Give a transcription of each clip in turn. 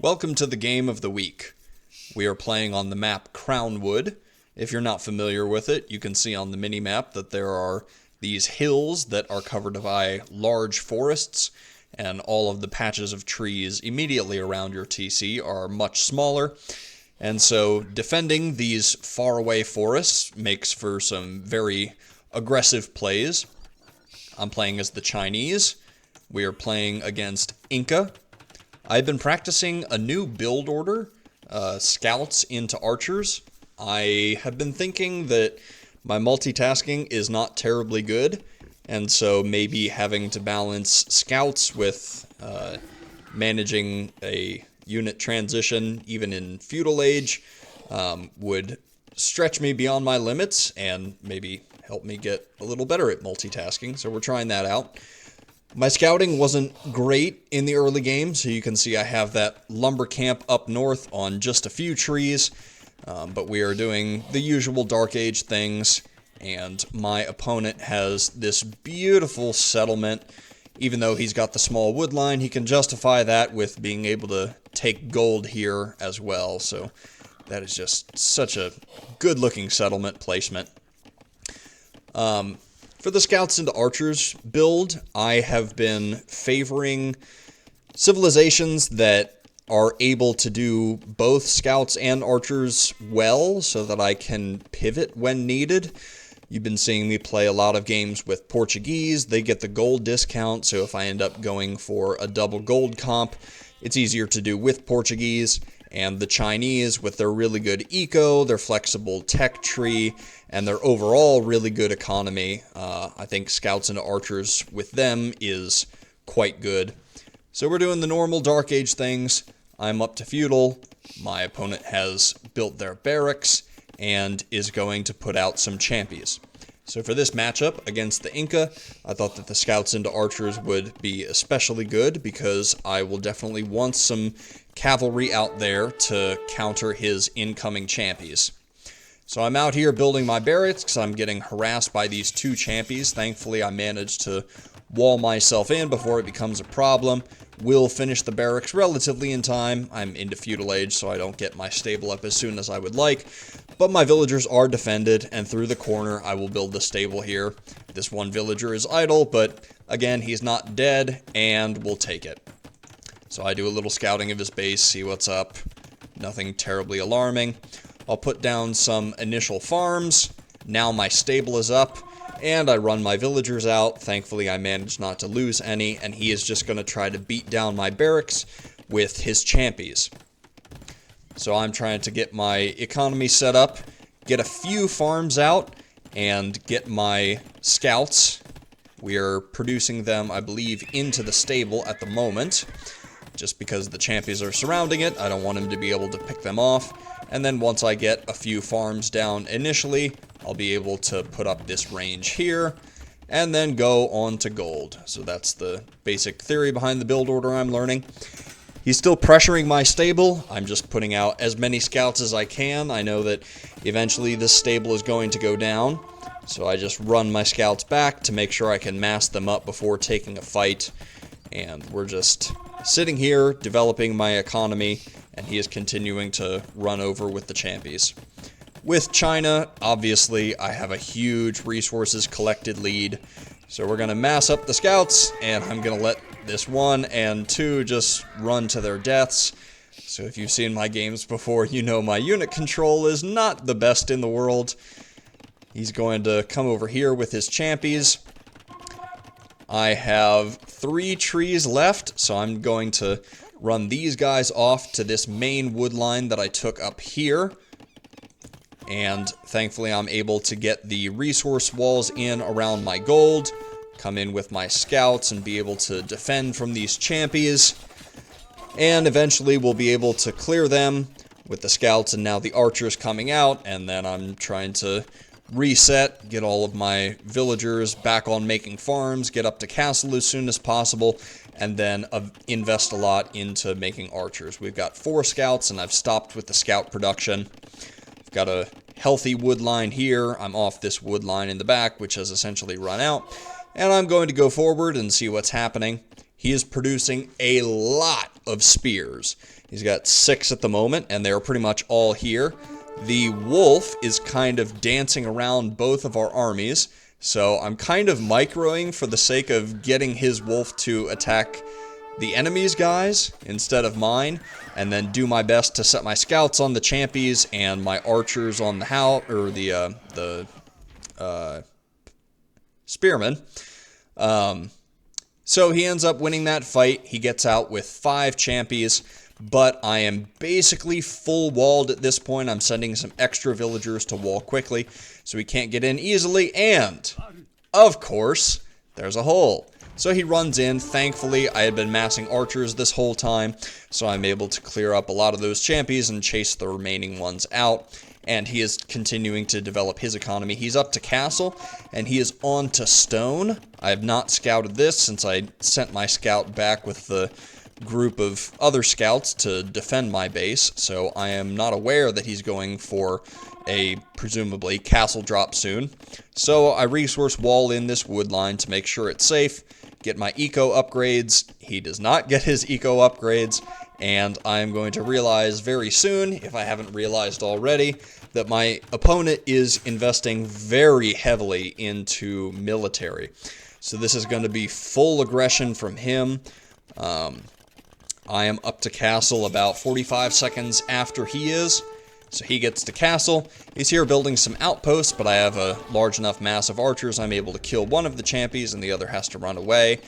Welcome to the game of the week. We are playing on the map Crownwood. If you're not familiar with it, you can see on the mini-map that there are these hills that are covered by large forests, and all of the patches of trees immediately around your TC are much smaller. And so defending these faraway forests makes for some very aggressive plays. I'm playing as the Chinese. We are playing against Inca. I've been practicing a new build order, scouts into archers. I have been thinking that my multitasking is not terribly good, and so maybe having to balance scouts with managing a unit transition, even in feudal age, would stretch me beyond my limits and maybe help me get a little better at multitasking, so we're trying that out. My scouting wasn't great in the early game, so you can see I have that lumber camp up north on just a few trees, but we are doing the usual Dark Age things, and my opponent has this beautiful settlement. Even though he's got the small wood line, he can justify that with being able to take gold here as well, so that is just such a good-looking settlement placement. For the Scouts into Archers build, I have been favoring civilizations that are able to do both Scouts and Archers well, so that I can pivot when needed. You've been seeing me play a lot of games with Portuguese. They get the gold discount, so if I end up going for a double gold comp, it's easier to do with Portuguese. And the Chinese, with their really good eco, their flexible tech tree, and their overall really good economy, I think Scouts into Archers with them is quite good. So we're doing the normal Dark Age things. I'm up to feudal. My opponent has built their barracks and is going to put out some champions. So for this matchup against the Inca, I thought that the Scouts into Archers would be especially good because I will definitely want some cavalry out there to counter his incoming champions. So I'm out here building my barracks because I'm getting harassed by these two champions. Thankfully, I managed to wall myself in before it becomes a problem. Will finish the barracks relatively in time. I'm into feudal age, so I don't get my stable up as soon as I would like. But my villagers are defended, and through the corner, I will build the stable here. This one villager is idle, but again, he's not dead, and we'll take it. So I do a little scouting of his base, see what's up. Nothing terribly alarming. I'll put down some initial farms. Now my stable is up, and I run my villagers out. Thankfully, I managed not to lose any, and he is just going to try to beat down my barracks with his champions. So I'm trying to get my economy set up, get a few farms out, and get my scouts. We are producing them, I believe, into the stable at the moment. Just because the champions are surrounding it, I don't want him to be able to pick them off. And then once I get a few farms down initially, I'll be able to put up this range here, and then go on to gold. So that's the basic theory behind the build order I'm learning. He's still pressuring my stable. I'm just putting out as many scouts as I can. I know that eventually this stable is going to go down, so I just run my scouts back to make sure I can mass them up before taking a fight. And we're just sitting here, developing my economy, and he is continuing to run over with the champions. With China, obviously, I have a huge resources collected lead, so we're going to mass up the scouts, and I'm going to let this 1 and 2 just run to their deaths. So if you've seen my games before, you know my unit control is not the best in the world. He's going to come over here with his champions. I have 3 trees left, so I'm going to run these guys off to this main wood line that I took up here. And thankfully I'm able to get the resource walls in around my gold, come in with my scouts and be able to defend from these champions. And eventually we'll be able to clear them with the scouts and now the archers coming out, and then I'm trying to reset, get all of my villagers back on making farms, get up to castle as soon as possible, and then invest a lot into making archers. We've got 4 scouts, and I've stopped with the scout production. I've got a healthy wood line here. I'm off this wood line in the back, which has essentially run out, and I'm going to go forward and see what's happening. He is producing a lot of spears. He's got 6 at the moment, and they're pretty much all here. The wolf is kind of dancing around both of our armies, so I'm kind of microing for the sake of getting his wolf to attack the enemy's guys instead of mine, and then do my best to set my scouts on the champies and my archers on the spearmen. So he ends up winning that fight. He gets out with 5 champies, but I am basically full walled at this point. I'm sending some extra villagers to wall quickly so he can't get in easily, and of course there's a hole. So he runs in. Thankfully, I had been massing archers this whole time, so I'm able to clear up a lot of those champions and chase the remaining ones out. And he is continuing to develop his economy. He's up to castle, and he is on to stone. I have not scouted this since I sent my scout back with the group of other scouts to defend my base, so I am not aware that he's going for a, presumably, castle drop soon. So I resource wall in this wood line to make sure it's safe, get my eco upgrades. He does not get his eco upgrades, and I am going to realize very soon, if I haven't realized already, that my opponent is investing very heavily into military. So this is going to be full aggression from him. I am up to castle about 45 seconds after he is. So he gets to castle. He's here building some outposts, but I have a large enough mass of archers. I'm able to kill one of the champions, and the other has to run away.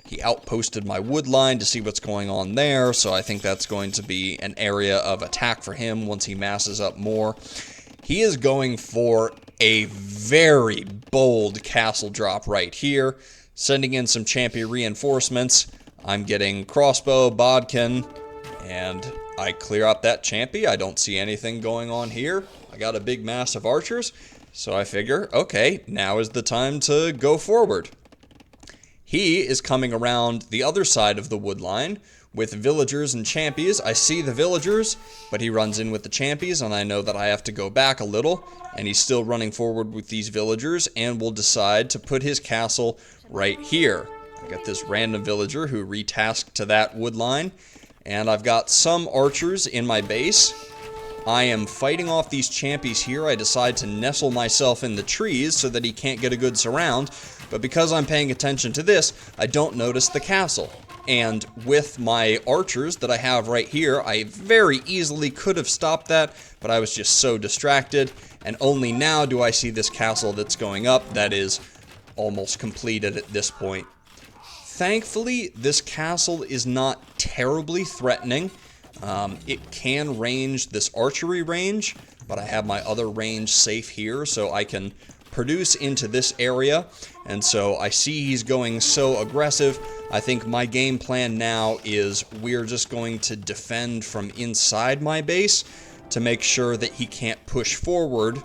He outposted my wood line to see what's going on there, so I think that's going to be an area of attack for him once he masses up more. He is going for a very bold castle drop right here, sending in some champion reinforcements. I'm getting crossbow, bodkin, and I clear out that champy. I don't see anything going on here. I got a big mass of archers, so I figure, okay, now is the time to go forward. He is coming around the other side of the wood line with villagers and champions. I see the villagers, but he runs in with the champions, and I know that I have to go back a little, and he's still running forward with these villagers, and will decide to put his castle right here. I got this random villager who retasked to that wood line, and I've got some archers in my base. I am fighting off these champions here. I decide to nestle myself in the trees so that he can't get a good surround, but because I'm paying attention to this, I don't notice the castle. And with my archers that I have right here, I very easily could have stopped that, but I was just so distracted, and only now do I see this castle that's going up that is almost completed at this point. Thankfully, this castle is not terribly threatening. It can range this archery range, but I have my other range safe here, so I can produce into this area. And so I see he's going so aggressive. I think my game plan now is we're just going to defend from inside my base to make sure that he can't push forward,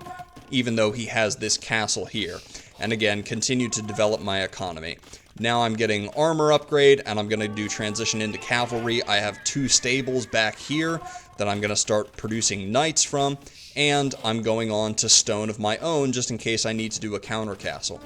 even though he has this castle here. And again, continue to develop my economy. Now I'm getting armor upgrade, and I'm going to do transition into cavalry. I have 2 stables back here that I'm going to start producing knights from, and I'm going on to stone of my own just in case I need to do a counter castle.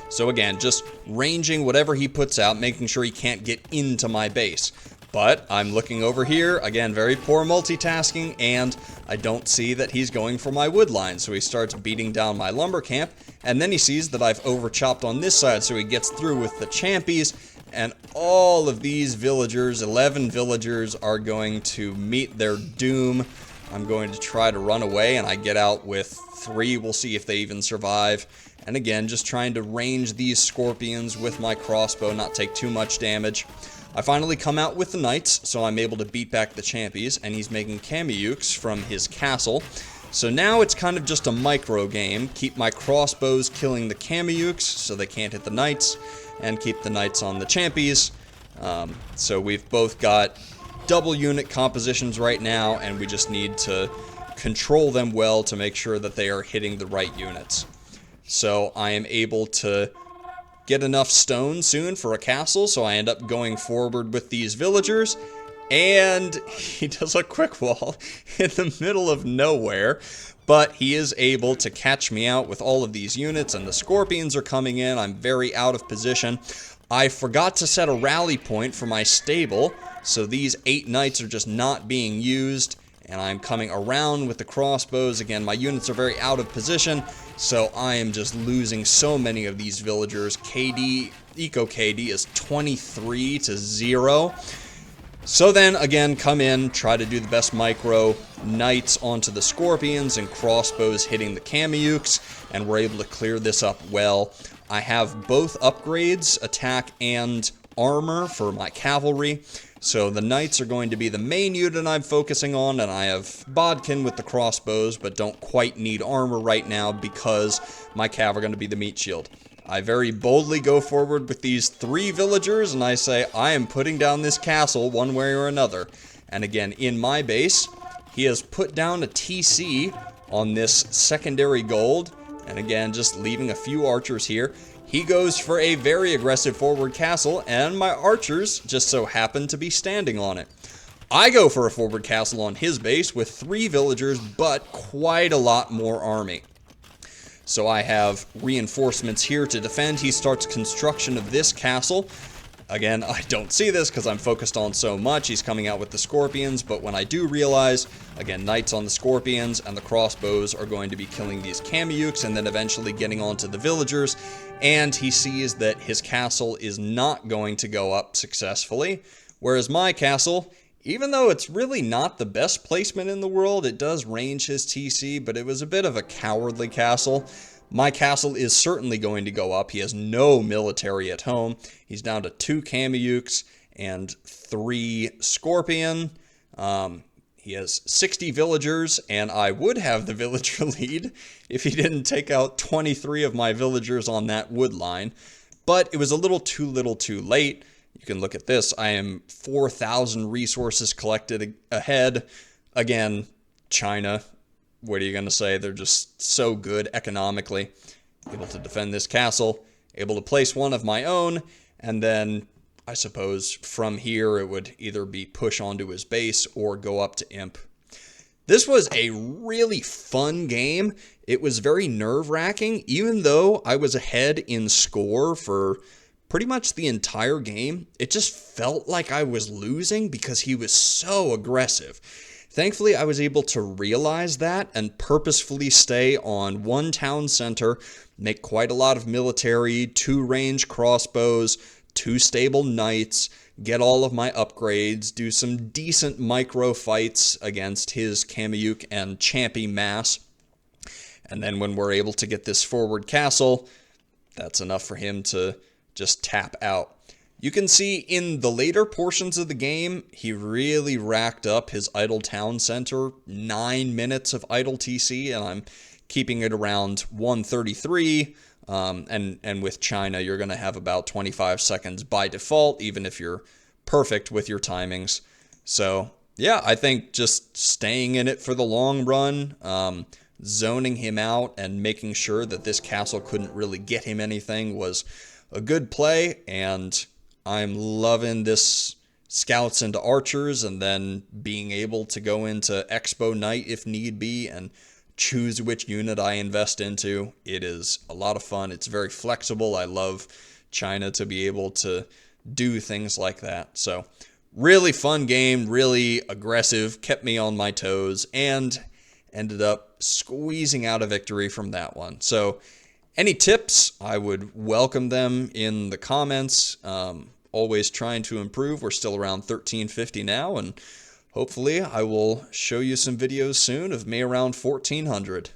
So again, just ranging whatever he puts out, making sure he can't get into my base. But I'm looking over here, again, very poor multitasking, and I don't see that he's going for my wood line. So he starts beating down my lumber camp, and then he sees that I've overchopped on this side, so he gets through with the champies, and all of these villagers, 11 villagers, are going to meet their doom. I'm going to try to run away, and I get out with 3. We'll see if they even survive. And again, just trying to range these scorpions with my crossbow, not take too much damage. I finally come out with the knights, so I'm able to beat back the champions, and he's making Kamiyuks from his castle. So now it's kind of just a micro game. Keep my crossbows killing the Kamiyuks so they can't hit the knights, and keep the knights on the champions. So we've both got double unit compositions right now, and we just need to control them well to make sure that they are hitting the right units. So I am able to get enough stone soon for a castle, so I end up going forward with these villagers, and he does a quick wall in the middle of nowhere, but he is able to catch me out with all of these units, and the scorpions are coming in. I'm very out of position, I forgot to set a rally point for my stable, so these 8 knights are just not being used, and I'm coming around with the crossbows. Again, my units are very out of position, so I am just losing so many of these villagers. Eco KD is 23 to 0. So then, again, come in, try to do the best micro, knights onto the scorpions and crossbows hitting the Kamiyuks, and we're able to clear this up well. I have both upgrades, attack and armor for my cavalry, so the knights are going to be the main unit I'm focusing on, and I have Bodkin with the crossbows, but don't quite need armor right now because my cav are going to be the meat shield. I very boldly go forward with these 3 villagers, and I say, I am putting down this castle one way or another. And again, in my base, he has put down a TC on this secondary gold, and again, just leaving a few archers here. He goes for a very aggressive forward castle, and my archers just so happen to be standing on it. I go for a forward castle on his base with 3 villagers, but quite a lot more army. So I have reinforcements here to defend. He starts construction of this castle. Again, I don't see this because I'm focused on so much. He's coming out with the scorpions, but when I do realize, again, knights on the scorpions and the crossbows are going to be killing these Kamiyuks and then eventually getting onto the villagers, and he sees that his castle is not going to go up successfully, whereas my castle, even though it's really not the best placement in the world, it does range his TC, but it was a bit of a cowardly castle. My castle is certainly going to go up. He has no military at home. He's down to 2 Kamiyuks and 3 Scorpion. He has 60 villagers, and I would have the villager lead if he didn't take out 23 of my villagers on that wood line. But it was a little too late. You can look at this. I am 4,000 resources collected ahead. Again, China, what are you going to say? They're just so good economically. Able to defend this castle, able to place one of my own, and then I suppose from here it would either be push onto his base or go up to imp. This was a really fun game. It was very nerve-wracking, even though I was ahead in score for pretty much the entire game. It just felt like I was losing because he was so aggressive. Thankfully, I was able to realize that and purposefully stay on 1 town center, make quite a lot of military, 2 range crossbows, 2 stable knights, get all of my upgrades, do some decent micro fights against his Kamiyuk and Champi mass. And then when we're able to get this forward castle, that's enough for him to just tap out. You can see in the later portions of the game, he really racked up his idle town center, 9 minutes of idle TC, and I'm keeping it around 133. And with China, you're going to have about 25 seconds by default, even if you're perfect with your timings. So yeah, I think just staying in it for the long run, zoning him out and making sure that this castle couldn't really get him anything was a good play, and I'm loving this scouts into archers and then being able to go into Expo Knight if need be and choose which unit I invest into. It is a lot of fun. It's very flexible. I love China to be able to do things like that. So really fun game, really aggressive, kept me on my toes, and ended up squeezing out a victory from that one. So any tips, I would welcome them in the comments. Always trying to improve. We're still around 1350 now, and hopefully I will show you some videos soon of me around 1400.